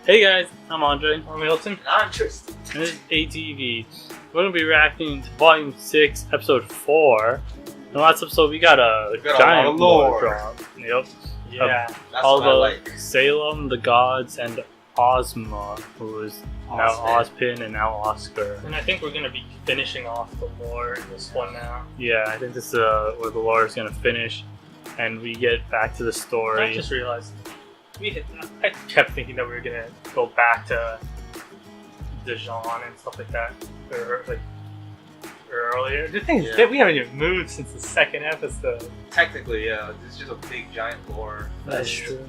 Hey guys, I'm Andre. I'm Milton. And I'm Tristan. And this is ATV. We're going to be reacting to Volume 6, Episode 4. In the last episode, we got a giant lore drop. Yep. Yeah. That's All what I the like. Salem, the gods, and Ozma, who is now Ozpin and now Oscar. And I think we're gonna be finishing off the lore in this one now. Yeah, I think this is where the lore is going to finish. And we get back to the story. I just realized I kept thinking that we were gonna go back to Dijon and stuff like that, or earlier. The thing is that we haven't even moved since the second episode. Technically, yeah. This is just a big giant lore. That's true.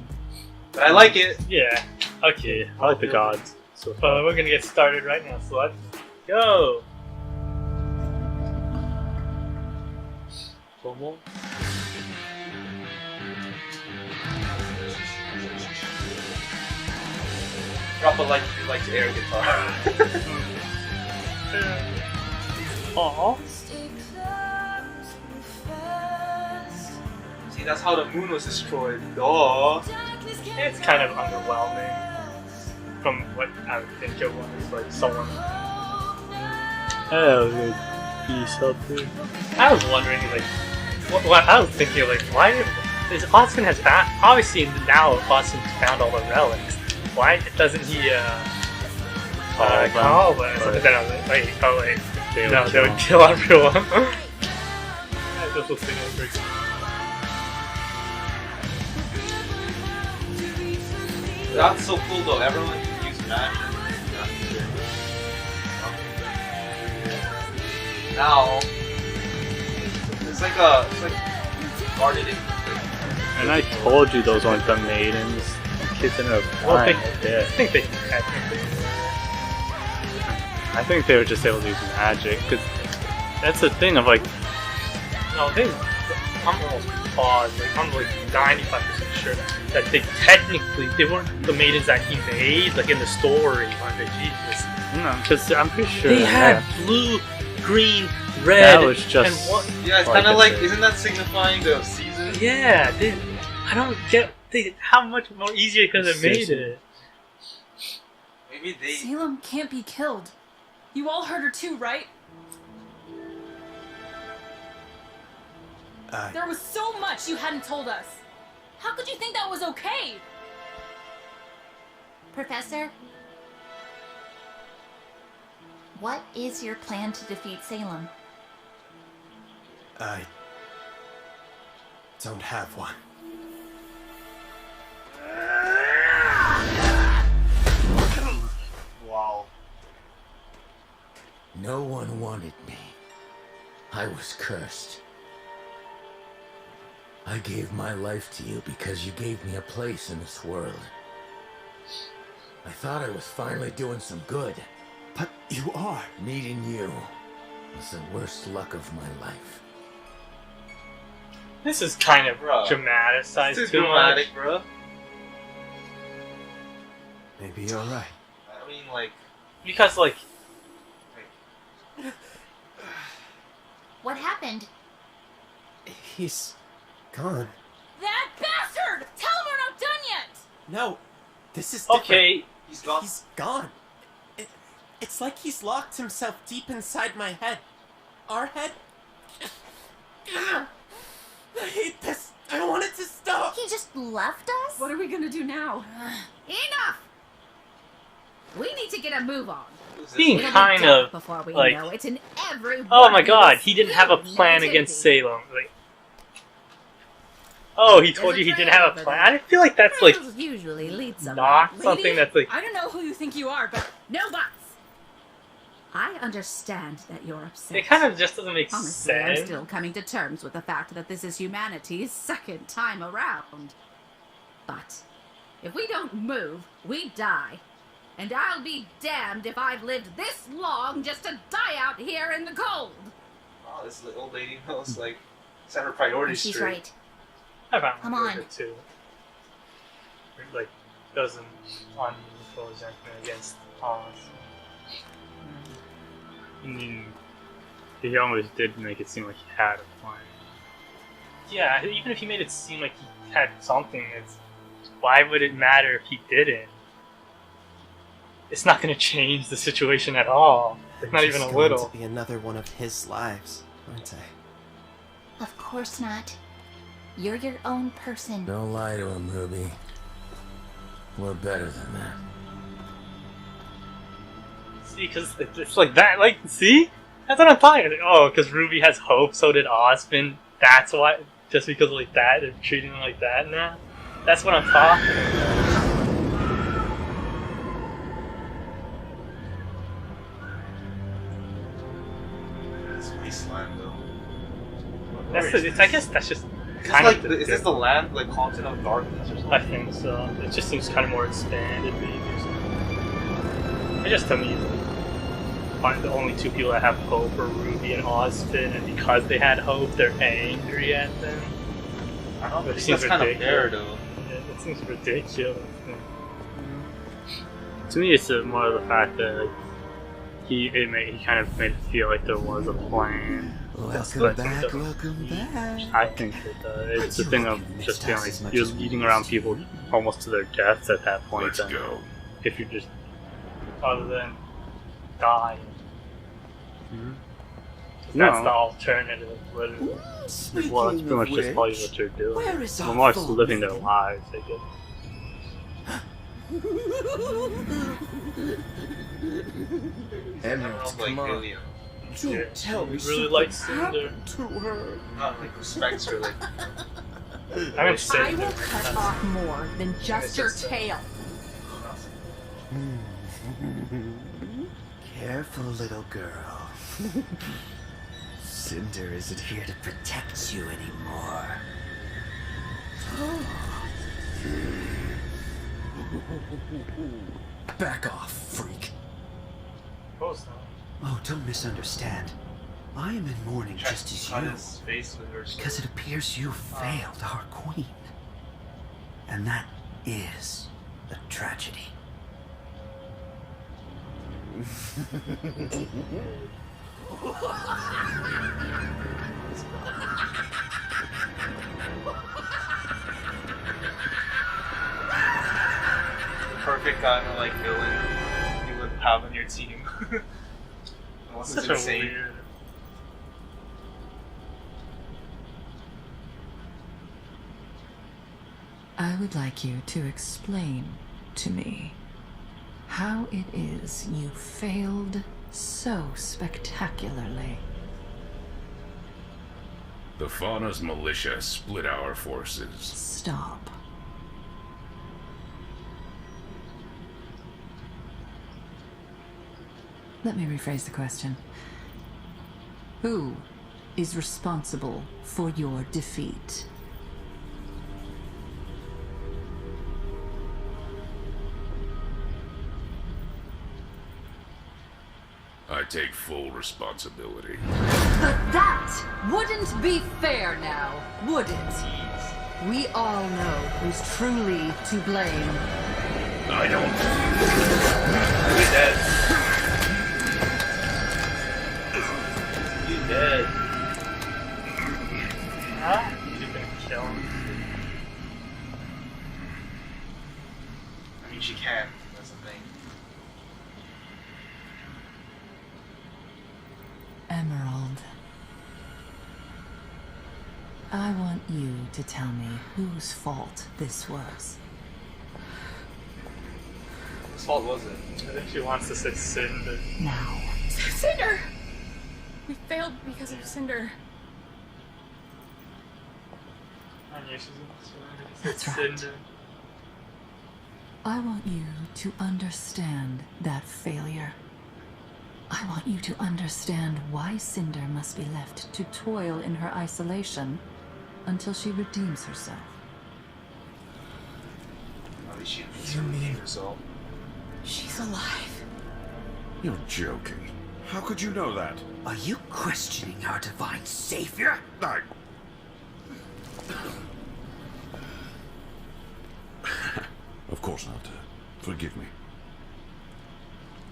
But I like it. Yeah. Okay. I like the gods. So We're gonna get started right now. So let's go. Drop a like if you like to air guitar. Aww. See, that's how the moon was destroyed. Duh. It's kind of underwhelming from what I would think it was. Like someone. Hell, good piece up here. I was wondering, like, what I was thinking, like, why is Austin has found? Obviously now Austin's found all the relics. Why doesn't he call them? But then I was like, wait, they would kill everyone. I just was thinking of it. That's so cool though. Everyone can use magic. Now it's like guarded in. And I told you those weren't the maidens. Kids in a blind. I think they technically. I think they were just able to use magic, because that's the thing of like. No, I'm almost positive. Like, I'm like 95% sure that they weren't the maidens that he made, like in the story. Like, Jesus. No, because I'm pretty sure They had blue, green, red, that was just. and what? Yeah, it's kind of like, isn't that signifying the season? Yeah, I don't get how much more easier could have made it. Maybe they. Salem can't be killed. You all heard her too, right? There was so much you hadn't told us. How could you think that was okay? Professor? What is your plan to defeat Salem? I don't have one. Wow. No one wanted me. I was cursed. I gave my life to you because you gave me a place in this world. I thought I was finally doing some good. But you are. Meeting you was the worst luck of my life. This is kind of Bro. dramatized It's too too dramatic, much. bro. Maybe you're right. I mean, like. Because, like, What happened? He's gone. That bastard! Tell him we're not done yet! No, this is different. okay, He's gone. He's gone. It's like he's locked himself deep inside my head. Our head? I hate this. I want it to stop. He just left us? What are we gonna do now? Enough! We need to get a move on. Who's this being guy? kind of Before we like- know it, and everyone oh my god, will he didn't have a see plan negativity. against Salem. Like, oh, he told There's you a he didn't have a trail plan? over I feel like that's like Trails usually lead somewhere. not Lady? something that's like. I don't know who you think you are, but No buts. I understand that you're upset. It kind of just doesn't make Honestly, I'm sense. still coming to terms with the fact that this is humanity's second time around. But if we don't move, we die. And I'll be damned if I've lived this long just to die out here in the cold. Oh, this old lady knows, like, set her priorities She's straight. right. I found Come it on. good too. It, like, doesn't unimpose anything against Thomas. I mean, he almost did make it seem like he had a plan. Yeah, even if he made it seem like he had something, it's why would it matter if he didn't? it's not going to change the situation at all. Like, not even a little. Going to be another one of his lives, aren't I? Of course not. You're your own person. Don't lie to him, Ruby. We're better than that. See, because it's like that. Like, see? That's what I'm talking about. Oh, because Ruby has hope, so did Osmond. That's why. Just because of like that, they're treating him like that now. That's what I'm talking about. It's wasteland though. I guess that's just Is this the land like haunted of darkness or something? I think so. It just seems kind of more expanded, maybe. Or something. It just to me, the only two people that have hope are Ruby and Osmond, and because they had hope, they're angry at them. I don't know. It seems That's kind of fair though. Yeah, it seems ridiculous. To me, it's more of the fact that he kind of made it feel like there was a plan. Welcome back. I think that it's a thing of just feeling like you're leading around people almost to their deaths at that point. Let's go. If you just Other than die. No. That's the alternative. Literally. Well, that's pretty much just probably what they're doing. Where is Well, more just living their lives, I guess. Emmett, Like come on. Alien. Don't tell me Really like Cinder. to her. Not like respects her like. I haven't I said will cut off more than just your tail. Careful, little girl. Cinder isn't here to protect you anymore. Back off, freak. Close now. Oh, don't misunderstand. I am in mourning just as Cut you. his face with her. Because it appears you failed our queen. And that is a tragedy. Perfect kind of like villain you would have on your team. Unless it's Such a insane. weird. I would like you to explain to me how it is you failed so spectacularly. The Fauna's militia split our forces. Stop. Let me rephrase the question. Who is responsible for your defeat? I take full responsibility. But that wouldn't be fair now, would it? We all know who's truly to blame. I don't. You're dead. He's dead. Huh? She's gonna kill him. I mean, she can. That's the thing. Emerald. I want you to tell me whose fault this was. Whose fault was it? I think she wants to say Cinder. Now. Cinder! We failed because of Cinder. I knew she was That's right. Cinder. I want you to understand that failure. I want you to understand why Cinder must be left to toil in her isolation until she redeems herself. At least she needs to redeem herself. She's alive. You're joking. How could you know that? Are you questioning our divine savior? Of course not. Forgive me.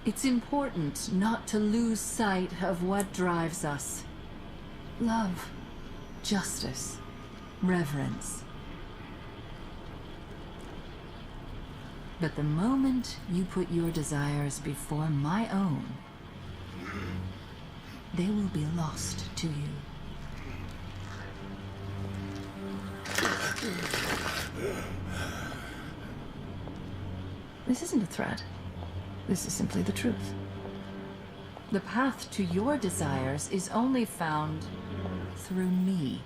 It's important not to lose sight of what drives us. Love, justice, reverence. But the moment you put your desires before my own, they will be lost to you. This isn't a threat. This is simply the truth. The path to your desires is only found through me.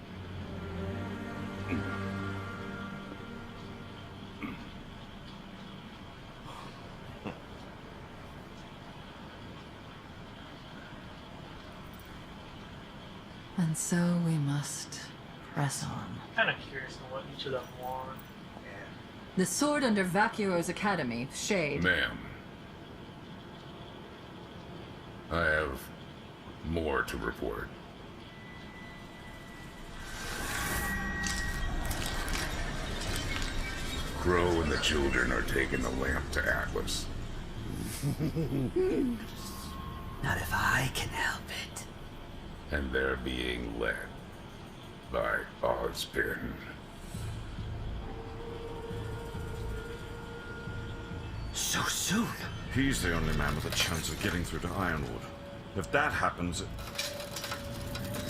And so we must press on. Kind of curious on what each of them want. The sword under Vacuo's academy, Shade. Ma'am. I have more to report. Crow and the children are taking the lamp to Atlas. Not if I can help it. And they're being led by Ozpin. So soon? He's the only man with a chance of getting through to Ironwood. If that happens...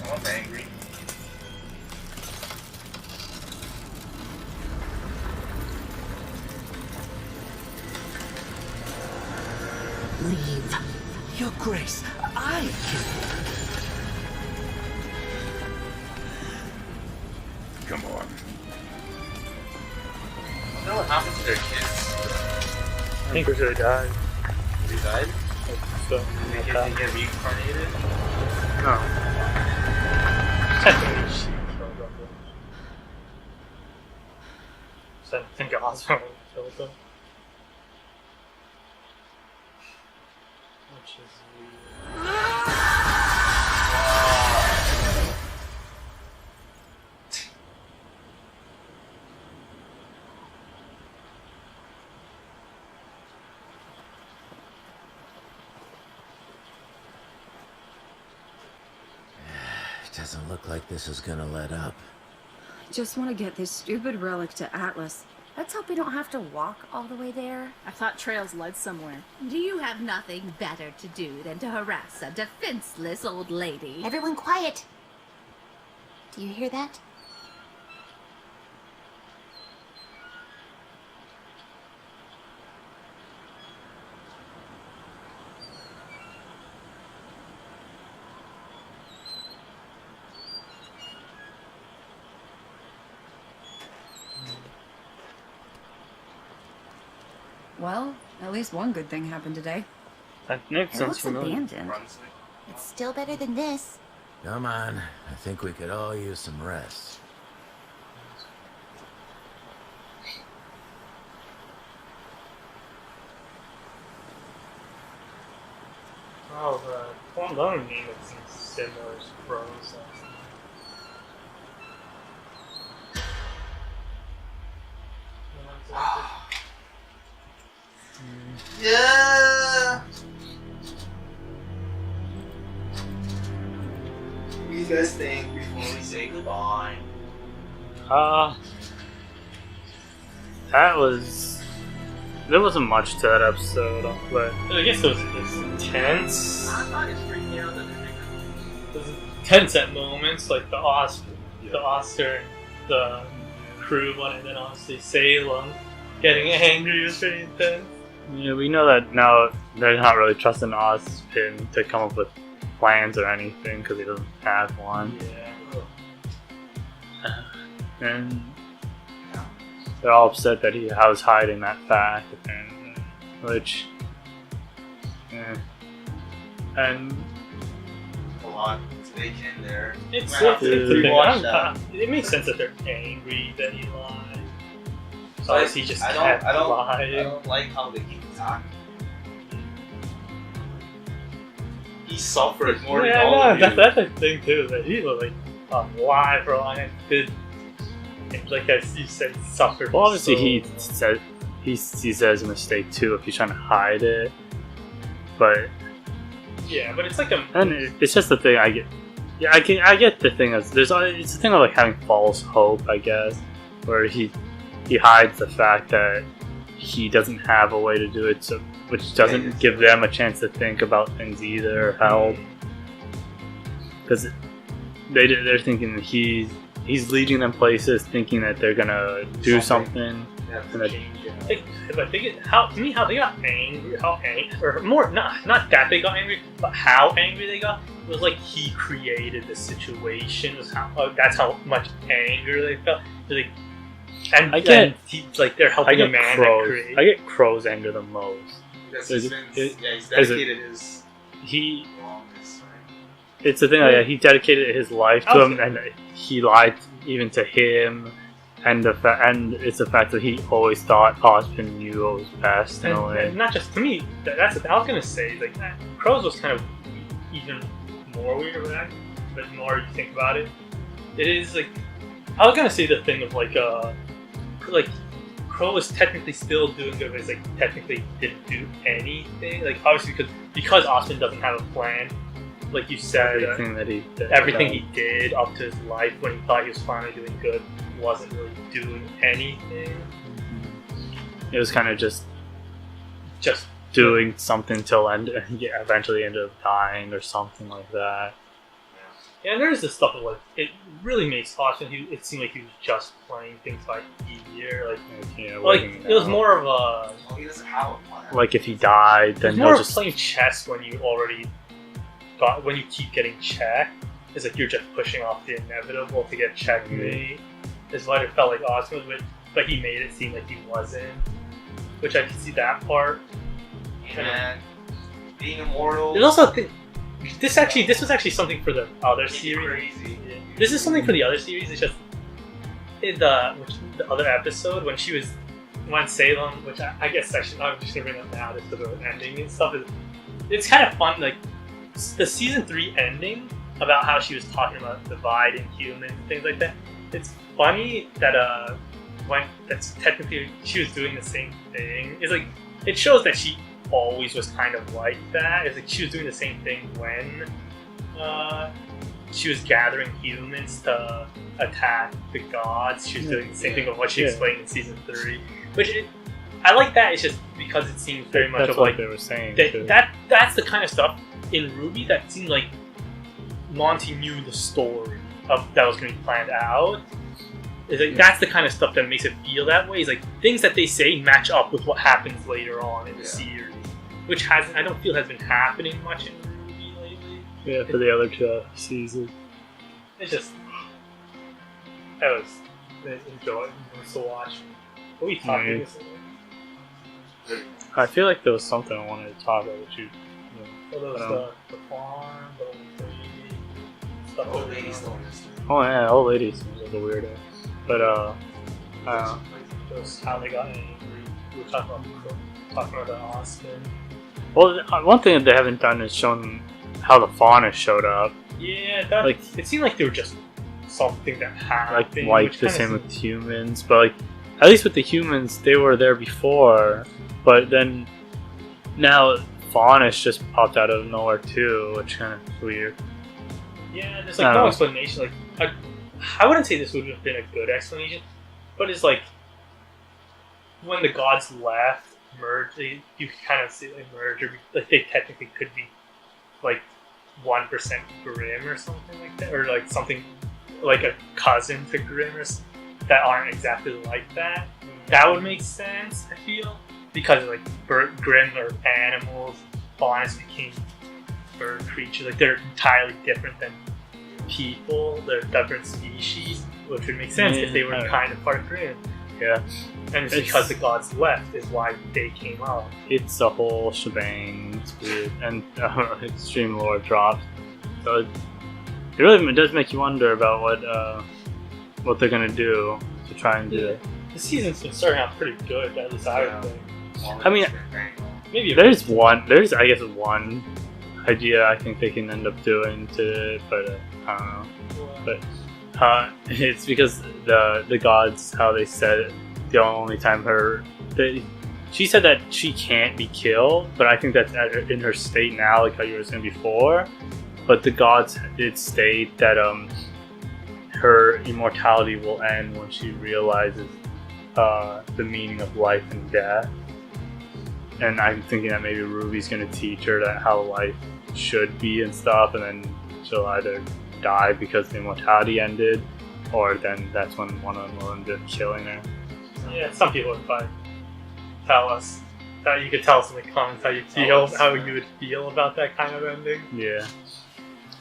Oh, I'm angry. Leave. Your Grace, I can... Come on. I wonder what happened to their kids. I think Rooster died. He died? So, Did he get reincarnated? no. So I think Osborne killed them. Which is weird. Doesn't look like this is gonna let up. Just want to get this stupid relic to Atlas. Let's hope we don't have to walk all the way there. I thought trails led somewhere. Do you have nothing better to do than to harass a defenseless old lady? Everyone quiet. Do you hear that? Well, at least one good thing happened today. That name It sounds looks familiar. abandoned. It's still better than this. Come on, I think we could all use some rest. Oh, the Guangdong name is some similar scrolls. Yeah. What do you guys think before we say goodbye? There wasn't much to that episode, but I guess it was intense. I thought it's freaking out that It was intense at moments, like the Oscar and the crew one, and then obviously Salem getting angry was pretty intense. yeah, we know that now they're not really trusting Ozpin to come up with plans or anything because he doesn't have one. Yeah. And they're all upset that he was hiding that fact, apparently. Which, and a lot to take in there. It's Might have to rewatch that. it makes sense that they're angry that he lied. So Otherwise, he just kept lying. I don't like how they keep attacking. He suffered more than all of you. That's the thing too. That he was like alive for a long time. Like as you said, he suffered. well, obviously so- he sees it as a mistake too if he's trying to hide it. But yeah, but it's like a. and it's just the thing I get. Yeah, I get the thing of it's the thing of like having false hope, I guess, where he hides the fact that he doesn't have a way to do it, so which doesn't give them a chance to think about things either, or help, because they're thinking that he's leading them places, thinking that they're gonna do something. But how they got angry, or more not that they got angry, but how angry they got. It was like he created the situation. That's how much anger they felt. Like, they're helping a man that create. I get Crow's anger the most. He's dedicated his. It's the thing. Like, he dedicated his life to him, and he lied even to him. And it's the fact that he always thought Osmond knew what was best in a way. And not just to me. That's what I was gonna say. Like Crow's was kind of even more weird, but the more you think about it, it is like I was gonna say the thing of like Crow was technically still doing good, but it's like technically didn't do anything. Like obviously because Osmond doesn't have a plan. Like you said, everything he did up to his life when he thought he was finally doing good wasn't really doing anything. It was kind of just doing something till eventually ended up dying or something like that. Yeah, and there's this stuff of like it really makes Osmond. It seemed like he was just playing things by ear. It was more of a. He doesn't have a plan. Like if he died, then he'll just playing chess when you already. When you keep getting checked, it's like you're just pushing off the inevitable to get checkmate. Is what it felt like Osmond, but he made it seem like he wasn't, which I could see that part. And being immortal. There's also this was actually something for the other series. This is something for the other series. It's just the other episode when Salem, which I guess I'm just gonna bring up now just because of the ending and stuff. It's kind of fun, like. The season 3 ending about how she was talking about divide in humans and things like that. It's funny that that's technically she was doing the same thing. It's like it shows that she always was kind of like that. It's like she was doing the same thing when she was gathering humans to attack the gods. She was doing the same thing of what she explained in season 3, I like that. It's just because it seems very much of like they were saying. That's the kind of stuff in RWBY that seemed like Monty knew the story that was going to be planned out. It's like that's the kind of stuff that makes it feel that way. It's like things that they say match up with what happens later on in the series, which I don't feel has been happening much in RWBY lately. Yeah, for the other 2 seasons. It's just that was enjoyable to watch. What are we talking about? I feel like there was something I wanted to talk about with you. The farm, the old lady, stuff. Oh yeah, old ladies was like a weirdo. But just how they got angry. We were talking about the Osmond. Well, one thing that they haven't done is shown how the fauna showed up. Yeah, it seemed like they were just something that happened. Like the same with humans, but like at least with the humans, they were there before. But then now Faunus just popped out of nowhere too, which kind of weird. Yeah, there's like no explanation. Like I wouldn't say this would have been a good explanation, but it's like when the gods left, you can kind of see like merge, or like they technically could be like 1% Grimm or something like that, or like something like a cousin to Grimm that aren't exactly like that. That would make sense, I feel. Because like Grimm are animals, Faunus became bird creatures. Like they're entirely different than people. They're different species, which would make sense if they were kind of part of Grimm. Yeah, and it's because the gods left is why they came out. It's a whole shebang. It's weird, and extreme lore drops. So it really does make you wonder about what they're gonna do to try and do it. The season's been starting out pretty good, at least I would think. I mean, maybe there's I guess one idea I think they can end up doing to it, but I don't know. But it's because the gods, how they said it, the only time she said that she can't be killed, but I think that's in her state now, like how you were saying before. But the gods did state that her immortality will end when she realizes the meaning of life and death. And I'm thinking that maybe Ruby's gonna teach her that how life should be and stuff, and then she'll either die because the immortality ended, or then that's when one of them will end up killing her. Yeah, some people would probably tell us that. You could tell us in the comments how you feel, how you would feel about that kind of ending. Yeah.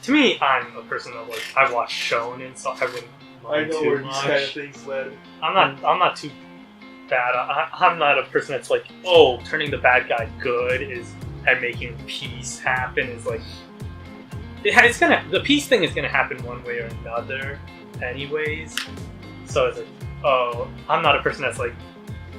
To me, I'm a person that like I watch shonen, so I wouldn't mind I know too where much. these kind of things led. I'm not too bad. I'm not a person that's like, oh, turning the bad guy good is and making peace happen is like the peace thing is gonna happen one way or another, anyways. So it's like, oh, I'm not a person that's like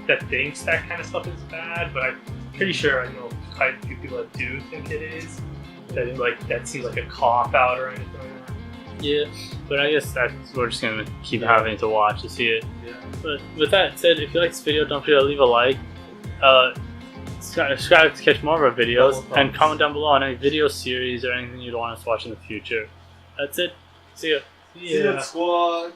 that thinks that kind of stuff is bad, but I'm pretty sure I know quite a few people that do think it is. That like that seems like a cop out or anything like that. Yeah, but I guess we're just gonna keep having to watch to see it. Yeah. But with that said, if you like this video, don't forget to leave a like, subscribe to catch more of our videos, and comment down below on any video series or anything you'd want us to watch in the future. That's it. See ya. See ya, squad.